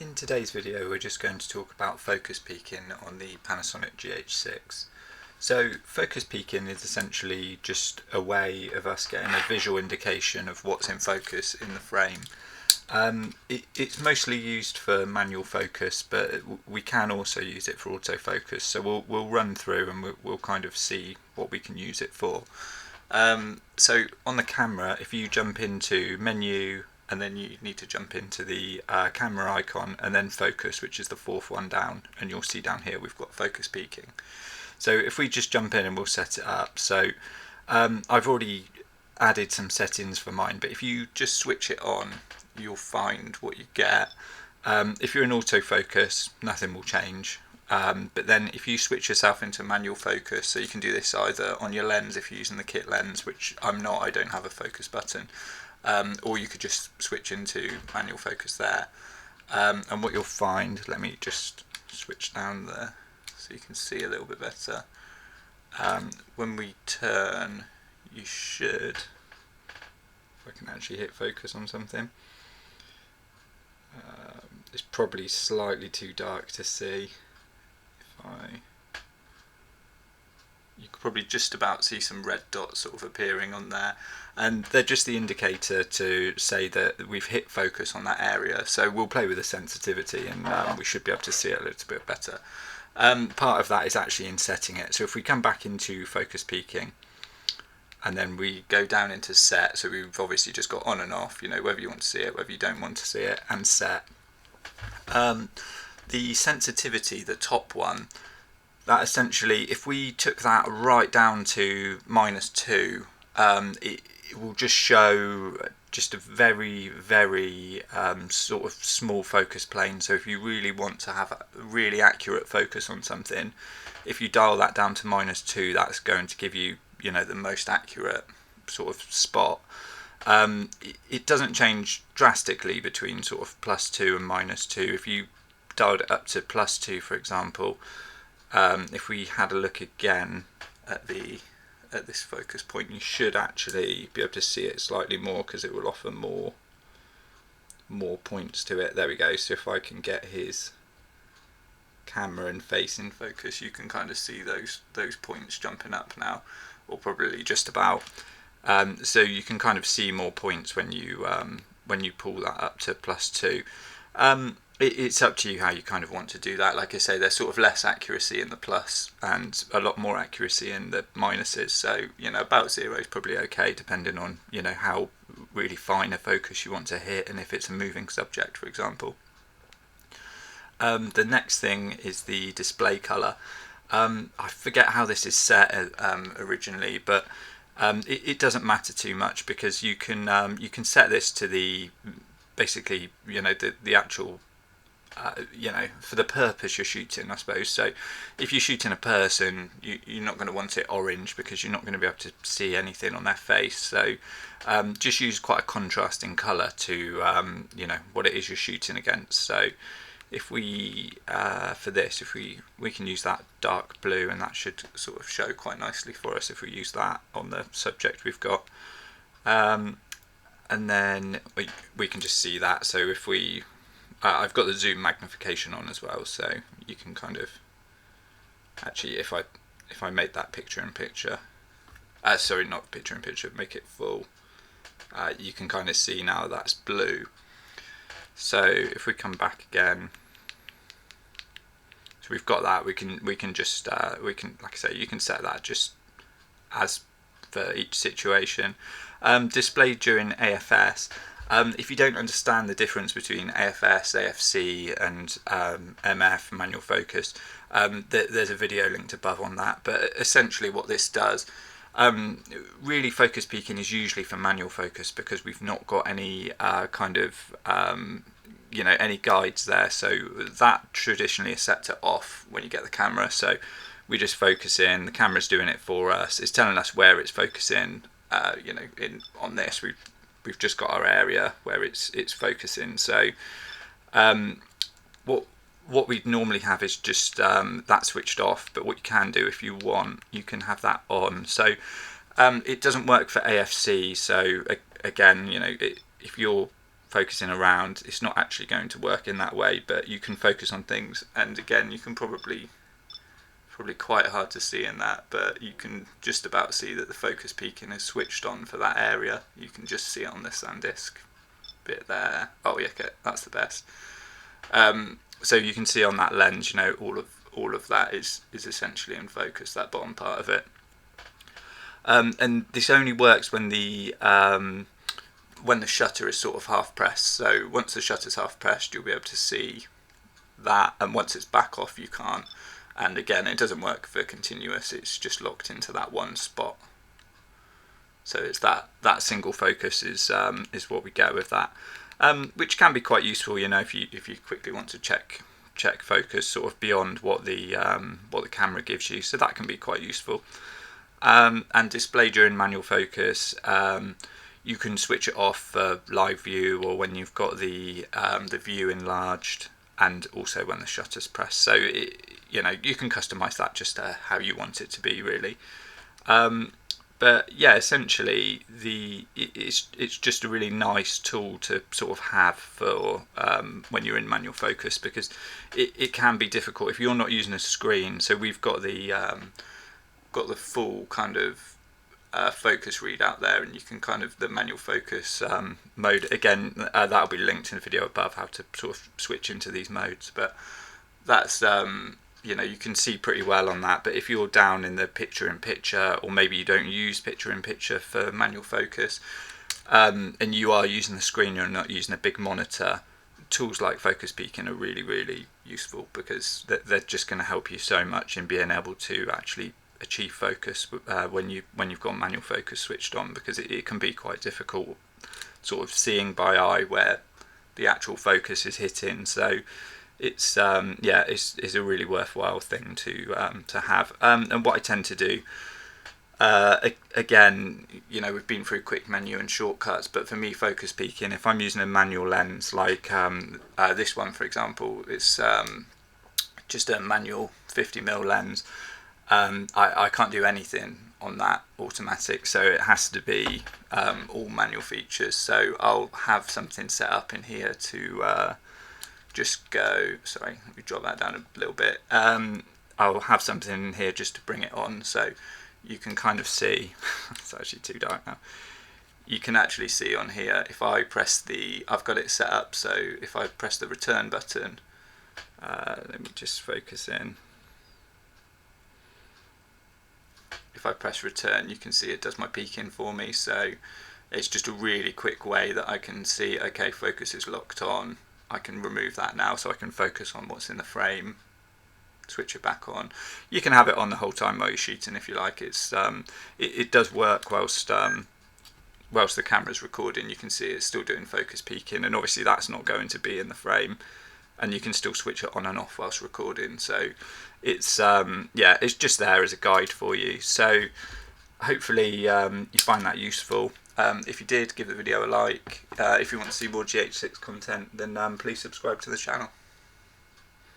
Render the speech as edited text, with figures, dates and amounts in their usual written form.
In today's video we're just going to talk about focus peaking on the Panasonic GH6. So focus peaking is essentially just a way of us getting a visual indication of what's in focus in the frame. It's mostly used for manual focus, but we can also use it for autofocus, so we'll run through and we'll kind of see what we can use it for. So on the camera, if you jump into menu and then you need to jump into the camera icon and then focus, which is the fourth one down, and you'll see down here we've got focus peaking. So if we just jump in and we'll set it up, so I've already added some settings for mine, but if you just switch it on you'll find what you get. If you're in autofocus, nothing will change. But then if you switch yourself into manual focus, so you can do this either on your lens if you're using the kit lens, which I'm not, I don't have a focus button, or you could just switch into manual focus there. And what you'll find, let me just switch down there so you can see a little bit better. When we turn, you should, if I can actually hit focus on something, it's probably slightly too dark to see. You could probably just about see some red dots sort of appearing on there, and they're just the indicator to say that we've hit focus on that area. So we'll play with the sensitivity and we should be able to see it a little bit better. Part of that is actually in setting it. So if we come back into focus peaking and then we go down into set, so we've obviously just got on and off, you know, whether you want to see it, whether you don't want to see it, and set. The sensitivity, the top one, that essentially, if we took that right down to -2, it will just show just a very sort of small focus plane. So if you really want to have a really accurate focus on something, if you dial that down to -2, that's going to give you, you know, the most accurate sort of spot. It doesn't change drastically between sort of +2 and -2. If you dialed it up to +2, for example, if we had a look again at this focus point, you should actually be able to see it slightly more because it will offer more points to it. There we go. So if I can get his camera and face in focus, you can kind of see those points jumping up now, or probably just about. So you can kind of see more points when you pull that up to +2. It's up to you how you kind of want to do that. Like I say, there's sort of less accuracy in the plus and a lot more accuracy in the minuses. So, you know, about 0 is probably okay, depending on, you know, how really fine a focus you want to hit and if it's a moving subject, for example. The next thing is the display color. I forget how this is set originally, but it doesn't matter too much because you can set this to the, basically, you know, the actual, you know, for the purpose you're shooting, I suppose. So if you're shooting a person, you're not going to want it orange because you're not going to be able to see anything on their face. So just use quite a contrasting colour to, you know, what it is you're shooting against. So if we, for this, if we can use that dark blue, and that should sort of show quite nicely for us if we use that on the subject we've got. And then we can just see that. So if we, I've got the zoom magnification on as well, so you can kind of, actually if I make that picture in picture, sorry, not picture in picture, make it full, you can kind of see now that's blue. So if we come back again, so we've got that, we can just like I say, you can set that just as for each situation. Display during AFS. If you don't understand the difference between AFS, AFC and MF, manual focus, there's a video linked above on that. But essentially what this does, really focus peaking is usually for manual focus because we've not got any kind of, you know, any guides there. So that traditionally is set to off when you get the camera. So we just focus in, the camera's doing it for us, it's telling us where it's focusing. You know, on this we've just got our area where it's focusing. So what we'd normally have is just that switched off, but what you can do if you want, you can have that on. So it doesn't work for AFC. So again, you know, if you're focusing around, it's not actually going to work in that way, but you can focus on things. And again, you can probably quite hard to see in that, but you can just about see that the focus peaking is switched on for that area. You can just see it on this SanDisk bit there. Oh yeah, okay, that's the best. So you can see on that lens, you know, all of that is essentially in focus, that bottom part of it. And this only works when the shutter is sort of half pressed. So once the shutter's half pressed, you'll be able to see that, and once it's back off, you can't. And again, it doesn't work for continuous, it's just locked into that one spot. So it's that single focus is what we get with that, which can be quite useful, you know, if you quickly want to check focus sort of beyond what the camera gives you. So that can be quite useful. And display during manual focus, you can switch it off for live view, or when you've got the view enlarged, and also when the shutter's pressed. So you know, you can customize that just to how you want it to be, really. But yeah, essentially it's just a really nice tool to sort of have for when you're in manual focus, because it can be difficult if you're not using a screen. So we've got the full kind of focus readout there, and you can kind of the manual focus mode. Again, that'll be linked in the video above, how to sort of switch into these modes. But that's you know, you can see pretty well on that. But if you're down in the picture-in-picture, or maybe you don't use picture-in-picture for manual focus, and you are using the screen, you're not using a big monitor, tools like focus peaking are really, really useful, because they're just going to help you so much in being able to actually achieve focus when you've got manual focus switched on, because it can be quite difficult sort of seeing by eye where the actual focus is hitting. So it's yeah, it's a really worthwhile thing to have. And what I tend to do, again, you know, we've been through quick menu and shortcuts, but for me, focus peaking, if I'm using a manual lens like this one, for example, it's just a manual 50mm lens. I can't do anything on that automatic, so it has to be all manual features. So I'll have something set up in here to just go, sorry, let me drop that down a little bit. I'll have something in here just to bring it on, so you can kind of see, it's actually too dark now, you can actually see on here, if I press I've got it set up, so if I press the return button, let me just focus in. If I press return, you can see it does my peaking for me. So it's just a really quick way that I can see, okay, focus is locked on. I can remove that now, so I can focus on what's in the frame, switch it back on. You can have it on the whole time while you're shooting if you like. It's it does work whilst the camera's recording. You can see it's still doing focus peaking, and obviously that's not going to be in the frame, and you can still switch it on and off whilst recording. So it's yeah, it's just there as a guide for you. So hopefully you find that useful. If you did, give the video a like. If you want to see more GH6 content, then please subscribe to the channel.